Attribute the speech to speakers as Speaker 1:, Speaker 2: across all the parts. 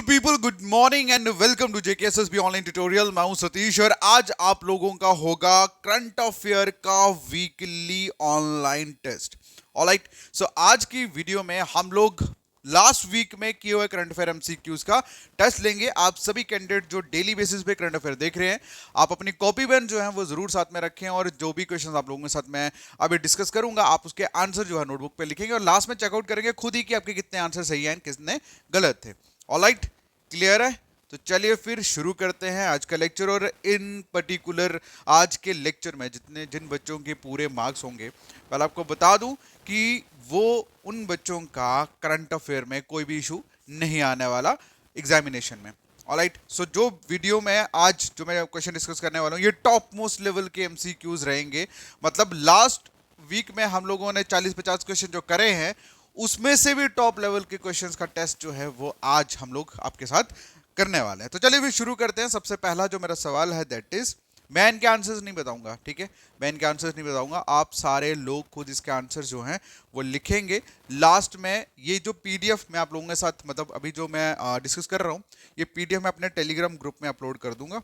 Speaker 1: People good morning and welcome to JKSSB online tutorial. मैं हूं सतीश और आज आप लोगों का होगा करंट अफेयर का weekly online test. Alright, so आज की वीडियो में हम लोग लास्ट वीक में किए हुए करंट अफेयर एमसीक्यूज का टेस्ट लेंगे। आप सभी कैंडिडेट जो डेली बेसिस पे करंट अफेयर देख रहे हैं, आप अपनी कॉपी पेन जो है वो जरूर साथ में रखें और जो भी क्वेश्चंस आप लोगों के साथ मैं अभी डिस्कस करूंगा आप उसके आंसर जो है नोटबुक पे लिखेंगे और लास्ट में चेकआउट करेंगे खुद ही कि आपके कितने आंसर सही हैं कितने गलत थे। ऑलराइट, क्लियर है? तो चलिए फिर शुरू करते हैं आज का लेक्चर। और इन पर्टिकुलर आज के लेक्चर में जिन बच्चों के पूरे मार्क्स होंगे, पहले आपको बता दूं कि वो उन बच्चों का करंट अफेयर में कोई भी इशू नहीं आने वाला एग्जामिनेशन में। ऑलराइट, सो जो वीडियो में आज जो मैं क्वेश्चन डिस्कस करने वाला हूं ये टॉप मोस्ट लेवल के एमसीक्यूज रहेंगे। मतलब लास्ट वीक में हम लोगों ने 40-50 क्वेश्चन जो करे हैं उसमें से भी टॉप लेवल के क्वेश्चंस का टेस्ट जो है वो आज हम लोग आपके साथ करने वाले हैं। तो चलिए फिर शुरू करते हैं। सबसे पहला जो मेरा सवाल है दैट इज, मैं इनके आंसर्स नहीं बताऊंगा, ठीक है? मैं इनके आंसर्स नहीं बताऊंगा, आप सारे लोग खुद इसके आंसर जो हैं वो लिखेंगे। लास्ट में ये जो पीडीएफ मैं आप लोगों के साथ मतलब अभी जो मैं डिस्कस कर रहा हूँ ये पीडीएफ मैं अपने टेलीग्राम ग्रुप में अपलोड कर दूंगा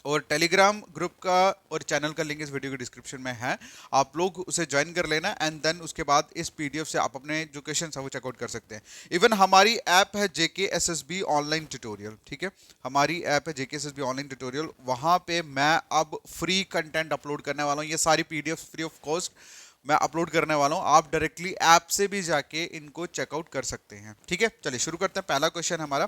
Speaker 1: और टेलीग्राम ग्रुप का और चैनल का लिंक इस वीडियो के डिस्क्रिप्शन में है। आप लोग उसे ज्वाइन कर लेना एंड देन उसके बाद इस पीडीएफ से आप अपने जो क्वेश्चन है वो चेकआउट कर सकते हैं। इवन हमारी ऐप है जेकेएसएसबी ऑनलाइन ट्यूटोरियल, ठीक है? हमारी ऐप है जेकेएसएसबी ऑनलाइन ट्यूटोरियल, वहाँ पे मैं अब फ्री कंटेंट अपलोड करने वाला हूँ। ये सारी पीडीएफ फ्री ऑफ कॉस्ट मैं अपलोड करने वाला हूँ। आप डायरेक्टली ऐप से भी जाके इनको चेकआउट कर सकते हैं, ठीक है? चलिए शुरू करते हैं। पहला क्वेश्चन हमारा,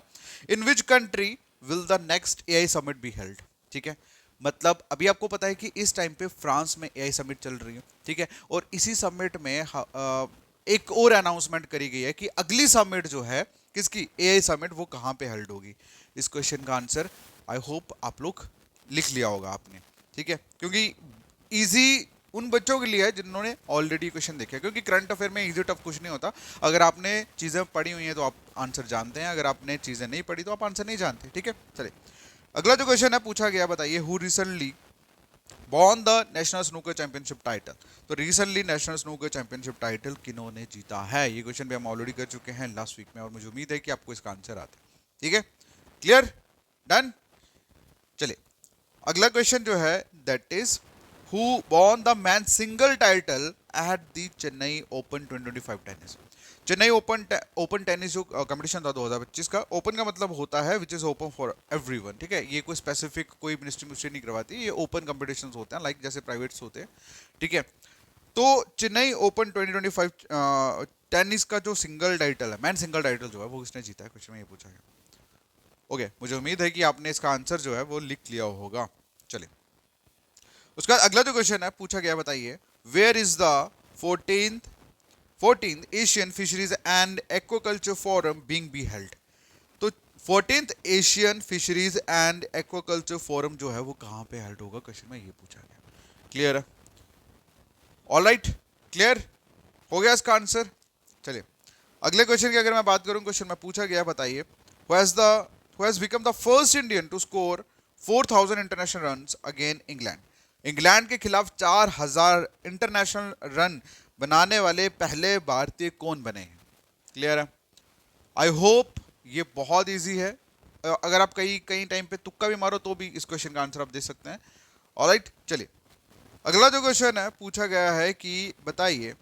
Speaker 1: in which country will the next AI summit be held? ठीक है, मतलब अभी आपको पता है कि इस टाइम पे फ्रांस में एआई समिट चल रही है, ठीक है? और इसी समिट में एक और अनाउंसमेंट करी गई है कि अगली समिट जो है किसकी, एआई समिट, वो कहाँ पे हेल्ड होगी। इस क्वेश्चन का आंसर आई होप आप लोग लिख लिया होगा आपने, ठीक है? क्योंकि इजी उन बच्चों के लिए है जिन्होंने ऑलरेडी क्वेश्चन देखे, क्योंकि करंट अफेयर में इजी टफ कुछ नहीं होता। अगर आपने चीजें पढ़ी हुई हैं तो आप आंसर जानते हैं, अगर आपने चीजें नहीं पढ़ी तो आप आंसर नहीं जानते, ठीक है? चलिए अगला जो क्वेश्चन है पूछा गया, बताइए who recently won the national snooker championship title? तो recently national snooker championship title किन्होंने जीता है? ये क्वेश्चन भी हम ऑलरेडी कर चुके हैं लास्ट वीक में और मुझे उम्मीद है कि आपको इसका आंसर आता है, ठीक है? Clear, done. चलिए अगला क्वेश्चन जो है that is, who won the man single title at the Chennai open 2025 tennis? Chennai open tennis जो कंपटीशन था 2025 का, ओपन का मतलब होता है which is open for everyone, ठीक है? ये कोई स्पेसिफिक कोई मिनिस्ट्री नहीं करवाती, ये ओपन कंपटीशंस होते हैं लाइक जैसे प्राइवेट्स होते हैं, ठीक है? तो चेन्नई ओपन 2025 टेनिस का जो सिंगल टाइटल है, मैन सिंगल टाइटल जो है वो किसने जीता है, क्वेश्चन में ये पूछा गया। ओके, मुझे उम्मीद है कि आपने इसका आंसर जो है वो लिख लिया होगा। चलिए उसका अगला जो क्वेश्चन है पूछा गया, बताइए where is the 14th Asian fisheries and aquaculture forum being be held? तो 14th Asian fisheries and aquaculture forum जो है वो कहाँ पे हेल्ड होगा, क्वेश्चन में ये पूछा गया। क्लियर है? ऑलराइट, क्लियर हो गया इसका आंसर। चलिए अगले क्वेश्चन की अगर मैं बात करूं, क्वेश्चन में पूछा गया, बताइए who has become the first Indian to score 4000 international runs against England? England के खिलाफ 4000 इंटरनेशनल रन बनाने वाले पहले भारतीय कौन बने हैं? क्लियर है? आई होप ये बहुत इजी है। अगर आप कहीं कहीं टाइम पे तुक्का भी मारो तो भी इस क्वेश्चन का आंसर आप दे सकते हैं। ऑलराइट, चलिए अगला जो क्वेश्चन है पूछा गया है कि बताइए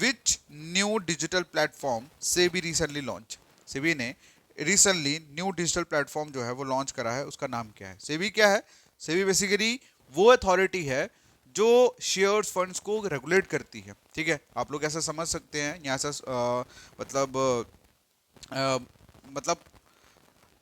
Speaker 1: which new digital platform SEBI recently launch? SEBI ने रिसेंटली न्यू डिजिटल प्लेटफॉर्म जो है वो लॉन्च करा है, उसका नाम क्या है? सेबी क्या है? सेबी बेसिकली वो अथॉरिटी है जो शेयर्स फंड्स को रेगुलेट करती है, ठीक है? आप लोग ऐसा समझ सकते हैं यहाँ से मतलब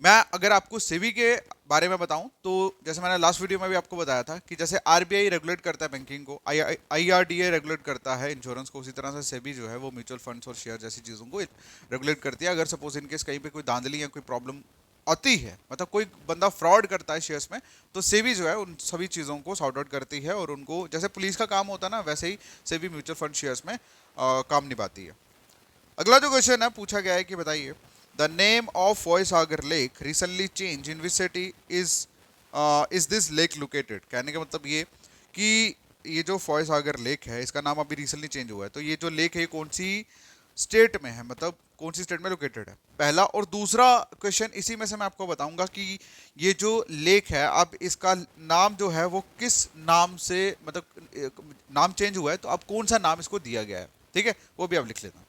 Speaker 1: मैं अगर आपको सेबी के बारे में बताऊं तो जैसे मैंने लास्ट वीडियो में भी आपको बताया था कि जैसे आरबीआई रेगुलेट करता है बैंकिंग को, आईआरडीए रेगुलेट करता है इंश्योरेंस को, उसी तरह से सेबी जो है वो म्यूचुअल फंड्स और शेयर जैसी चीज़ों को रेगुलेट करती है। अगर सपोज इनकेस कहीं पे कोई धांधली या कोई प्रॉब्लम आती है, मतलब कोई बंदा फ्रॉड करता है शेयर्स में, तो सेबी जो है उन सभी चीज़ों को सॉर्ट आउट करती है और उनको, जैसे पुलिस का काम होता है ना, वैसे ही सेबी म्यूचुअल फंड शेयर्स में काम निभाती है। अगला जो क्वेश्चन है पूछा गया है कि बताइए the name of Foy Sagar lake recently change in which city is this lake located? कहने का मतलब ये कि ये जो फॉयसागर लेक है इसका नाम अभी रिसेंटली चेंज हुआ है, तो ये जो लेक है कौन सी स्टेट में है, मतलब कौन सी स्टेट में लोकेटेड है, पहला। और दूसरा क्वेश्चन इसी में से मैं आपको बताऊंगा कि ये जो लेक है, अब इसका नाम जो है वो किस नाम से, मतलब नाम चेंज हुआ है, तो अब कौन सा नाम इसको दिया गया है, ठीक है, वो भी आप लिख लेना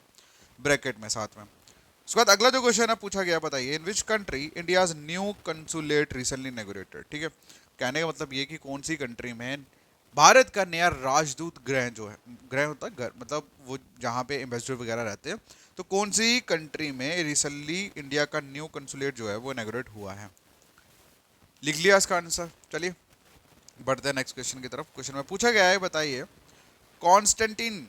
Speaker 1: ब्रैकेट में साथ में। उसके बाद अगला जो क्वेश्चन है पूछा गया, बताइए in which country India's new consulate recently inaugurated, ठीक है। कहने का मतलब ये कि कौन सी कंट्री में भारत का नया राजदूत गृह जो है, गृह होता है घर, मतलब वो जहाँ पे एम्बेसडर वगैरह रहते हैं, तो कौन सी कंट्री में रिसेंटली इंडिया का न्यू कंसुलेट जो है वो इनॉग्रेट हुआ है। लिख लिया इसका आंसर। चलिए बढ़ते हैं नेक्स्ट क्वेश्चन की तरफ। क्वेश्चन में पूछा गया है, बताइए Konstantin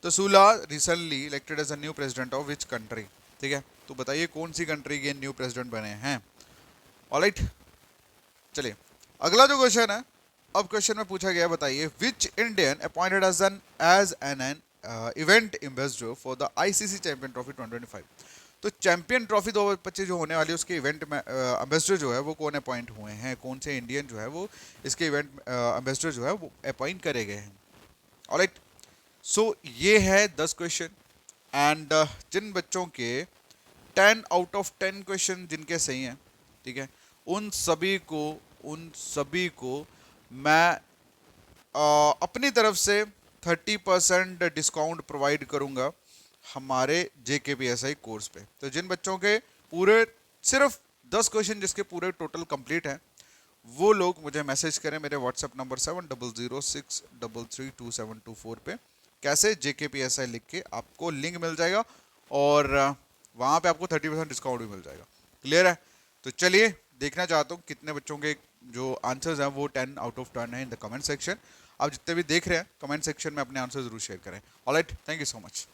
Speaker 1: Tasoulas recently elected as a new president of which country, ठीक है। तो बताइए कौन सी कंट्री के न्यू प्रेसिडेंट बने हैं। ऑलराइट, चलिए अगला जो क्वेश्चन है, अब क्वेश्चन में पूछा गया, बताइए which Indian appointed as an event ambassador for the ICC champion trophy 2025। तो चैंपियन ट्रॉफी 2025 जो होने वाली है उसके इवेंट में एम्बेसडर जो है वो कौन अपॉइंट हुए हैं, कौन से इंडियन जो है वो इसके इवेंट एम्बेसडर जो है वो अपॉइंट करे गए हैं। ऑलराइट, सो ये है 10 क्वेश्चन एंड जिन बच्चों के 10 out of 10 क्वेश्चन जिनके सही हैं, ठीक है, उन सभी को मैं अपनी तरफ से 30% डिस्काउंट प्रोवाइड करूंगा हमारे JKPSI कोर्स पे। तो जिन बच्चों के पूरे सिर्फ 10 क्वेश्चन जिसके पूरे टोटल कंप्लीट हैं, वो लोग मुझे मैसेज करें मेरे व्हाट्सएप नंबर 7006332724 पे। कैसे, JKPSI लिख के आपको लिंक मिल जाएगा और वहाँ पे आपको 30% डिस्काउंट भी मिल जाएगा। क्लियर है? तो चलिए देखना चाहता हूँ कितने बच्चों के जो आंसर्स हैं वो 10 out of 10 है इन द कमेंट सेक्शन। आप जितने भी देख रहे हैं कमेंट सेक्शन में अपने आंसर जरूर शेयर करें। Alright, thank you so much.